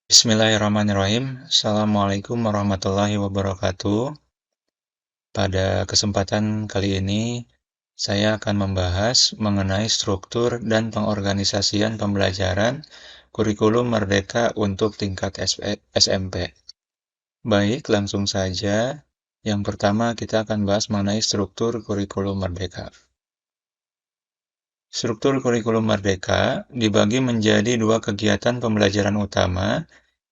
Bismillahirrahmanirrahim. Assalamualaikum warahmatullahi wabarakatuh. Pada kesempatan kali ini, saya akan membahas mengenai struktur dan pengorganisasian pembelajaran kurikulum Merdeka untuk tingkat SMP. Baik, langsung saja. Yang pertama, kita akan bahas mengenai struktur kurikulum Merdeka. Struktur kurikulum Merdeka dibagi menjadi dua kegiatan pembelajaran utama,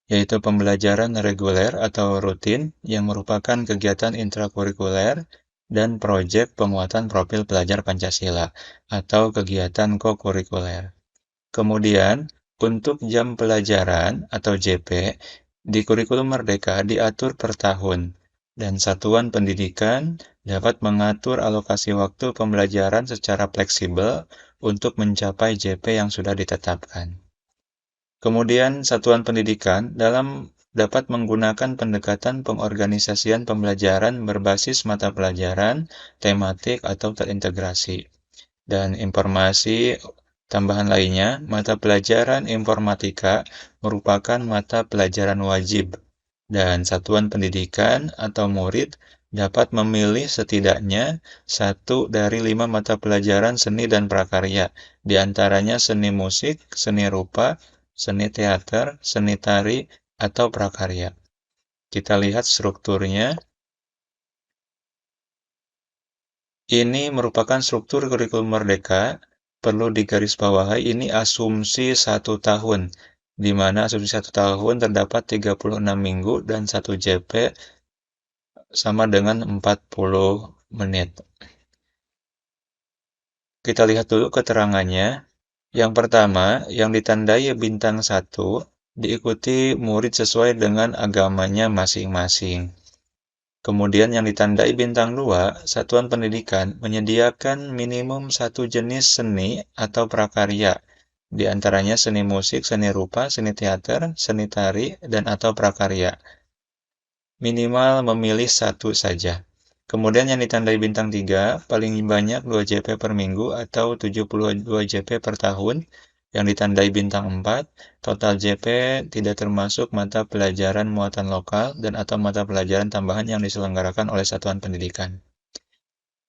yaitu pembelajaran reguler atau rutin yang merupakan kegiatan intrakurikuler dan proyek penguatan profil pelajar Pancasila atau kegiatan kokurikuler. Kemudian, untuk jam pelajaran atau JP di kurikulum Merdeka diatur per tahun dan satuan pendidikan dapat mengatur alokasi waktu pembelajaran secara fleksibel untuk mencapai JP yang sudah ditetapkan. Kemudian, satuan pendidikan dapat menggunakan pendekatan pengorganisasian pembelajaran berbasis mata pelajaran, tematik, atau terintegrasi. Dan informasi tambahan lainnya, mata pelajaran informatika merupakan mata pelajaran wajib, dan satuan pendidikan atau murid dapat memilih setidaknya 1 dari 5 mata pelajaran seni dan prakarya, di antaranya seni musik, seni rupa, seni teater, seni tari, atau prakarya. Kita lihat strukturnya. Ini merupakan struktur kurikulum Merdeka. Perlu digarisbawahi, ini asumsi 1 tahun, di mana asumsi 1 tahun terdapat 36 minggu dan 1 JP sama dengan 40 menit. Kita lihat dulu keterangannya. Yang pertama, yang ditandai bintang 1 diikuti murid sesuai dengan agamanya masing-masing. Kemudian yang ditandai bintang 2, satuan pendidikan menyediakan minimum 1 jenis seni atau prakarya, di antaranya seni musik, seni rupa, seni teater, seni tari, dan atau prakarya. Minimal memilih 1 saja. Kemudian yang ditandai bintang 3, paling banyak 2 JP per minggu atau 72 JP per tahun. Yang ditandai bintang 4, total JP tidak termasuk mata pelajaran muatan lokal dan atau mata pelajaran tambahan yang diselenggarakan oleh satuan pendidikan.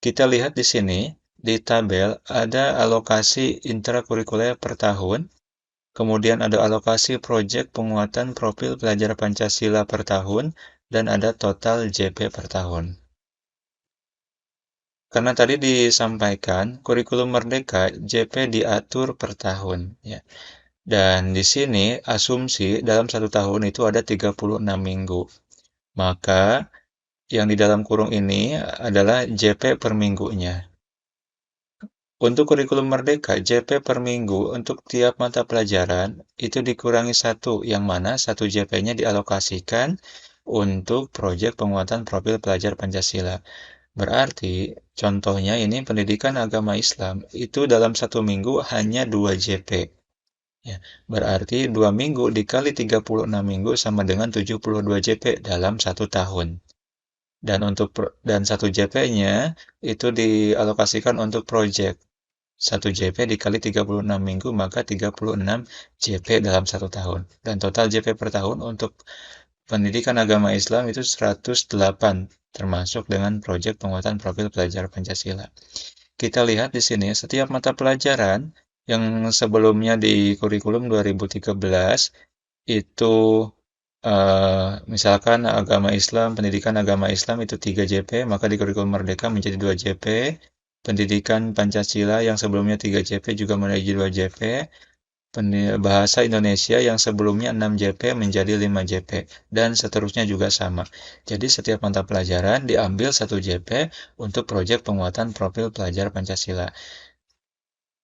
Kita lihat di sini, di tabel ada alokasi intrakurikuler per tahun, kemudian ada alokasi proyek penguatan profil pelajar Pancasila per tahun, dan ada total JP per tahun. Karena tadi disampaikan, kurikulum Merdeka JP diatur per tahun. Ya. Dan di sini asumsi dalam 1 tahun itu ada 36 minggu. Maka yang di dalam kurung ini adalah JP per minggunya. Untuk kurikulum Merdeka, JP per minggu untuk tiap mata pelajaran itu dikurangi 1, yang mana 1 JP-nya dialokasikan untuk proyek penguatan profil pelajar Pancasila. Berarti, contohnya ini pendidikan agama Islam, itu dalam 1 minggu hanya 2 JP. Ya, berarti 2 minggu dikali 36 minggu sama dengan 72 JP dalam 1 tahun. Dan 1 JP-nya itu dialokasikan untuk proyek. 1 JP dikali 36 minggu, maka 36 JP dalam 1 tahun. Dan total JP per tahun untuk pendidikan agama Islam itu 108, termasuk dengan proyek penguatan profil pelajar Pancasila. Kita lihat di sini, setiap mata pelajaran yang sebelumnya di kurikulum 2013 itu misalkan agama Islam, pendidikan agama Islam itu 3 JP, maka di kurikulum Merdeka menjadi 2 JP. Pendidikan Pancasila yang sebelumnya 3 JP juga menjadi 2 JP. Bahasa Indonesia yang sebelumnya 6 JP menjadi 5 JP, dan seterusnya juga sama. Jadi setiap mata pelajaran diambil 1 JP untuk proyek penguatan profil pelajar Pancasila.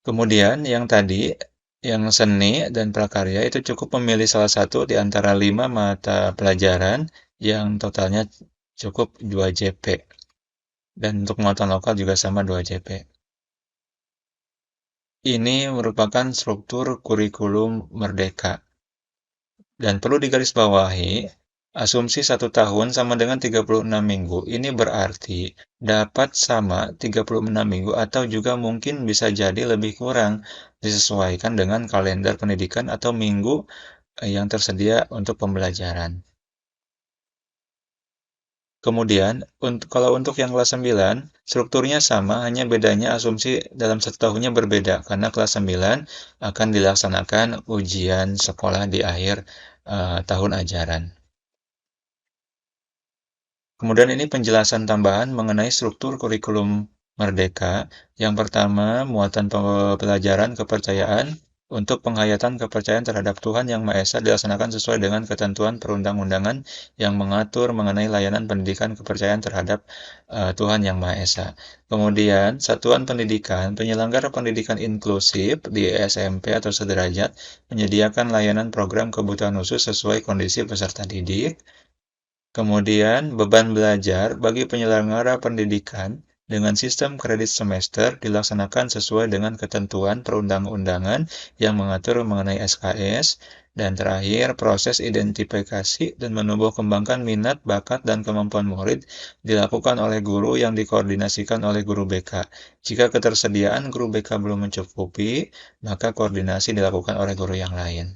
Kemudian yang tadi, yang seni dan prakarya itu cukup memilih salah satu di antara 5 mata pelajaran yang totalnya cukup 2 JP. Dan untuk muatan lokal juga sama 2 JP. Ini merupakan struktur kurikulum Merdeka. Dan perlu digarisbawahi, asumsi 1 tahun sama dengan 36 minggu. Ini berarti dapat sama 36 minggu atau juga mungkin bisa jadi lebih kurang, disesuaikan dengan kalender pendidikan atau minggu yang tersedia untuk pembelajaran. Kemudian, kalau untuk yang kelas 9, strukturnya sama, hanya bedanya asumsi dalam satu tahunnya berbeda, karena kelas 9 akan dilaksanakan ujian sekolah di akhir tahun ajaran. Kemudian ini penjelasan tambahan mengenai struktur kurikulum Merdeka. Yang pertama, muatan pelajaran kepercayaan untuk penghayatan kepercayaan terhadap Tuhan Yang Maha Esa dilaksanakan sesuai dengan ketentuan perundang-undangan yang mengatur mengenai layanan pendidikan kepercayaan terhadap Tuhan Yang Maha Esa. Kemudian, satuan pendidikan, penyelenggara pendidikan inklusif di SMP atau sederajat menyediakan layanan program kebutuhan khusus sesuai kondisi peserta didik. Kemudian, beban belajar bagi penyelenggara pendidikan dengan sistem kredit semester dilaksanakan sesuai dengan ketentuan perundang-undangan yang mengatur mengenai SKS. Dan terakhir, proses identifikasi dan menumbuh kembangkan minat, bakat, dan kemampuan murid dilakukan oleh guru yang dikoordinasikan oleh guru BK. Jika ketersediaan guru BK belum mencukupi, maka koordinasi dilakukan oleh guru yang lain.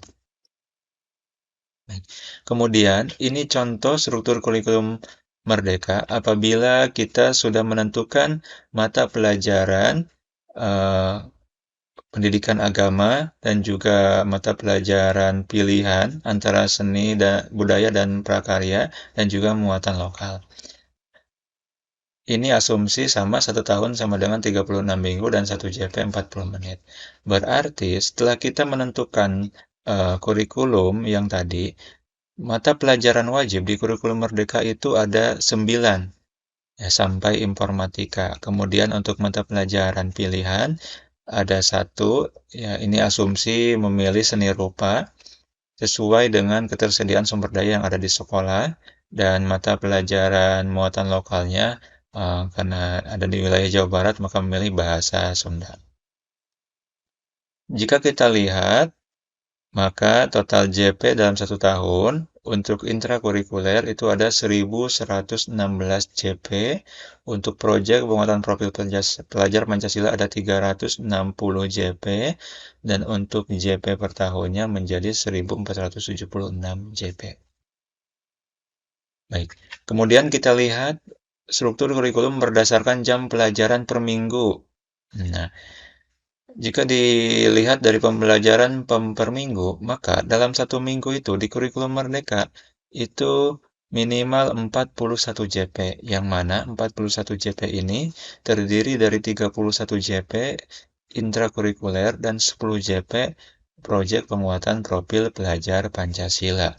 Kemudian, ini contoh struktur kurikulum Merdeka apabila kita sudah menentukan mata pelajaran eh, pendidikan agama dan juga mata pelajaran pilihan antara seni dan budaya dan prakarya dan juga muatan lokal. Ini asumsi sama 1 tahun sama dengan 36 minggu dan 1 JP 40 menit. Berarti setelah kita menentukan kurikulum yang tadi, mata pelajaran wajib di kurikulum Merdeka itu ada 9, ya, sampai informatika. Kemudian untuk mata pelajaran pilihan ada 1, ya ini asumsi memilih seni rupa sesuai dengan ketersediaan sumber daya yang ada di sekolah, dan mata pelajaran muatan lokalnya karena ada di wilayah Jawa Barat maka memilih bahasa Sunda. Jika kita lihat, maka total JP dalam 1 tahun untuk intrakurikuler itu ada 1.116 JP, untuk proyek penguatan profil pelajar Pancasila ada 360 JP, dan untuk JP per tahunnya menjadi 1.476 JP. Baik, kemudian kita lihat struktur kurikulum berdasarkan jam pelajaran per minggu. Nah, jika dilihat dari pembelajaran per minggu, maka dalam 1 minggu itu di kurikulum Merdeka itu minimal 41 JP, yang mana 41 JP ini terdiri dari 31 JP intrakurikuler dan 10 JP proyek penguatan profil pelajar Pancasila.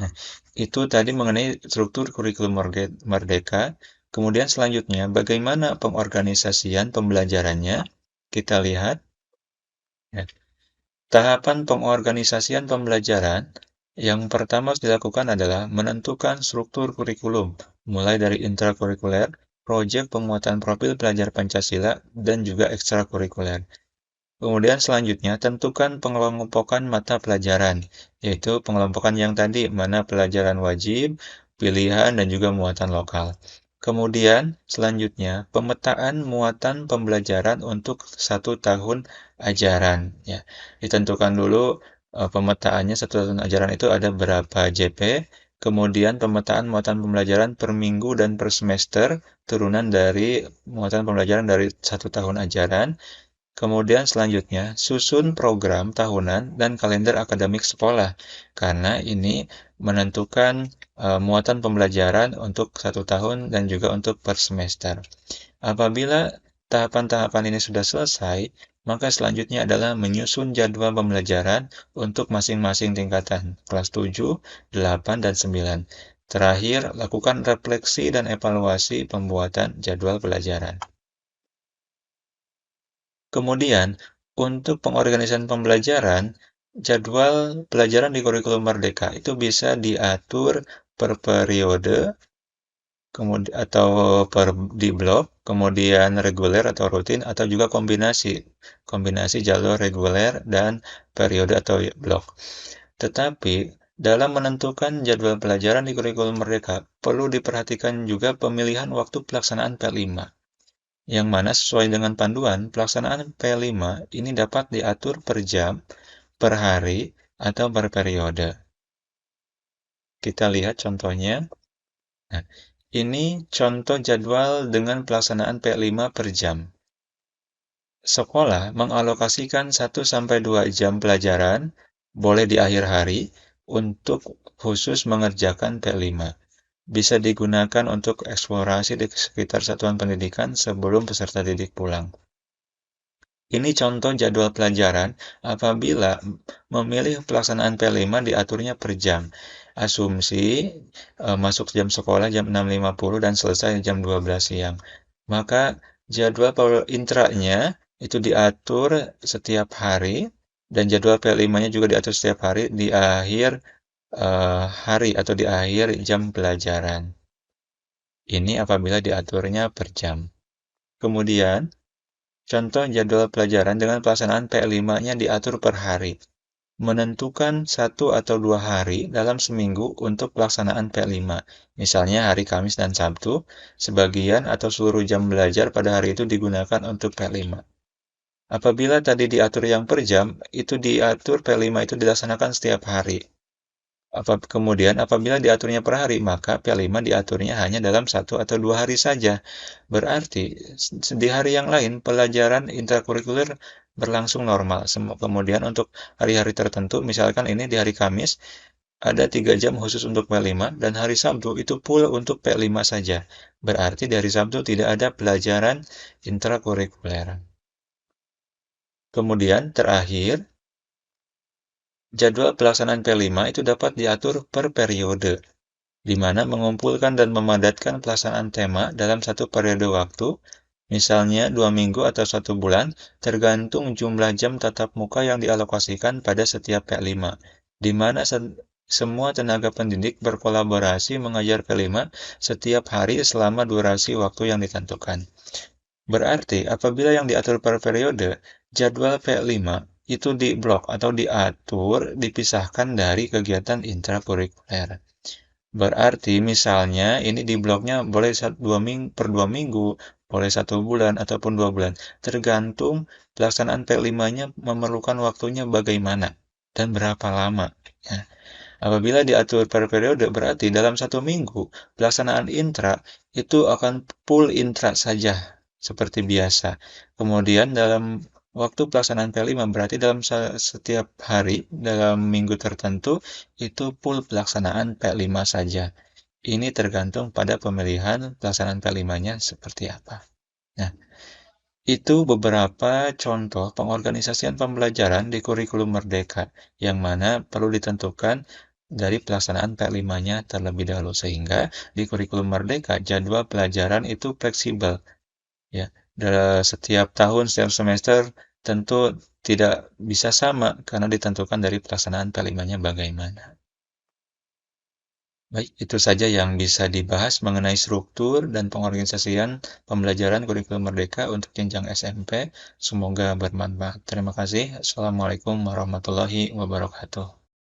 Nah, itu tadi mengenai struktur kurikulum Merdeka. Kemudian selanjutnya, bagaimana pengorganisasian pembelajarannya? Kita lihat. Ya. Tahapan pengorganisasian pembelajaran yang pertama harus dilakukan adalah menentukan struktur kurikulum, mulai dari intrakurikuler, proyek penguatan profil pelajar Pancasila, dan juga ekstrakurikuler. Kemudian selanjutnya, tentukan pengelompokan mata pelajaran, yaitu pengelompokan yang tadi, mana pelajaran wajib, pilihan, dan juga muatan lokal. Kemudian selanjutnya, pemetaan muatan pembelajaran untuk 1 tahun ajaran. Ya, ditentukan dulu pemetaannya 1 tahun ajaran itu ada berapa JP, kemudian pemetaan muatan pembelajaran per minggu dan per semester, turunan dari muatan pembelajaran dari 1 tahun ajaran. Kemudian selanjutnya, susun program tahunan dan kalender akademik sekolah, karena ini menentukan muatan pembelajaran untuk 1 tahun dan juga untuk per semester. Apabila tahapan-tahapan ini sudah selesai, maka selanjutnya adalah menyusun jadwal pembelajaran untuk masing-masing tingkatan, kelas 7, 8, dan 9. Terakhir, lakukan refleksi dan evaluasi pembuatan jadwal pelajaran. Kemudian, untuk pengorganisan pembelajaran, jadwal pelajaran di kurikulum Merdeka itu bisa diatur per periode atau di blok, kemudian reguler atau rutin, atau juga kombinasi jalur reguler dan periode atau blok. Tetapi, dalam menentukan jadwal pelajaran di kurikulum Merdeka, perlu diperhatikan juga pemilihan waktu pelaksanaan P5. yang mana sesuai dengan panduan, pelaksanaan P5 ini dapat diatur per jam, per hari, atau per periode. Kita lihat contohnya. Nah, ini contoh jadwal dengan pelaksanaan P5 per jam. Sekolah mengalokasikan 1-2 jam pelajaran, boleh di akhir hari, untuk khusus mengerjakan P5. Bisa digunakan untuk eksplorasi di sekitar satuan pendidikan sebelum peserta didik pulang. Ini contoh jadwal pelajaran apabila memilih pelaksanaan P5 diaturnya per jam. Asumsi masuk jam sekolah jam 6.50 dan selesai jam 12 siang. Maka jadwal intranya itu diatur setiap hari dan jadwal P5-nya juga diatur setiap hari di akhir hari atau di akhir jam pelajaran. Ini apabila diaturnya per jam. Kemudian, contoh jadwal pelajaran dengan pelaksanaan P5-nya diatur per hari. Menentukan 1 atau 2 hari dalam seminggu untuk pelaksanaan P5. Misalnya hari Kamis dan Sabtu, sebagian atau seluruh jam belajar pada hari itu digunakan untuk P5. Apabila tadi diatur yang per jam, itu diatur P5 itu dilaksanakan setiap hari. Kemudian apabila diaturnya per hari, maka P5 diaturnya hanya dalam 1 atau 2 hari saja. Berarti di hari yang lain pelajaran intrakurikuler berlangsung normal. Kemudian untuk hari-hari tertentu, misalkan ini di hari Kamis, ada 3 jam khusus untuk P5, dan hari Sabtu itu full untuk P5 saja. Berarti di hari Sabtu tidak ada pelajaran intrakurikuler. Kemudian terakhir, jadwal pelaksanaan P5 itu dapat diatur per periode, di mana mengumpulkan dan memadatkan pelaksanaan tema dalam satu periode waktu, misalnya 2 minggu atau 1 bulan, tergantung jumlah jam tatap muka yang dialokasikan pada setiap P5, di mana semua tenaga pendidik berkolaborasi mengajar P5 setiap hari selama durasi waktu yang ditentukan. Berarti, apabila yang diatur per periode, jadwal P5 itu diblok atau diatur, dipisahkan dari kegiatan intrakurikuler. Berarti misalnya ini di bloknya boleh per 2 minggu, boleh 1 bulan, ataupun 2 bulan. Tergantung pelaksanaan P5-nya memerlukan waktunya bagaimana dan berapa lama. Ya. Apabila diatur per periode, berarti dalam 1 minggu, pelaksanaan intra itu akan full intra saja, seperti biasa. Kemudian dalam waktu pelaksanaan P5 berarti dalam setiap hari, dalam minggu tertentu, itu full pelaksanaan P5 saja. Ini tergantung pada pemilihan pelaksanaan P5-nya seperti apa. Nah, itu beberapa contoh pengorganisasian pembelajaran di kurikulum Merdeka, yang mana perlu ditentukan dari pelaksanaan P5-nya terlebih dahulu, sehingga di kurikulum Merdeka jadwal pelajaran itu fleksibel. Ya, setiap tahun, setiap semester tentu tidak bisa sama karena ditentukan dari pelaksanaan P5-nya bagaimana. Baik, itu saja yang bisa dibahas mengenai struktur dan pengorganisasian pembelajaran kurikulum Merdeka untuk jenjang SMP. Semoga bermanfaat. Terima kasih. Assalamualaikum warahmatullahi wabarakatuh.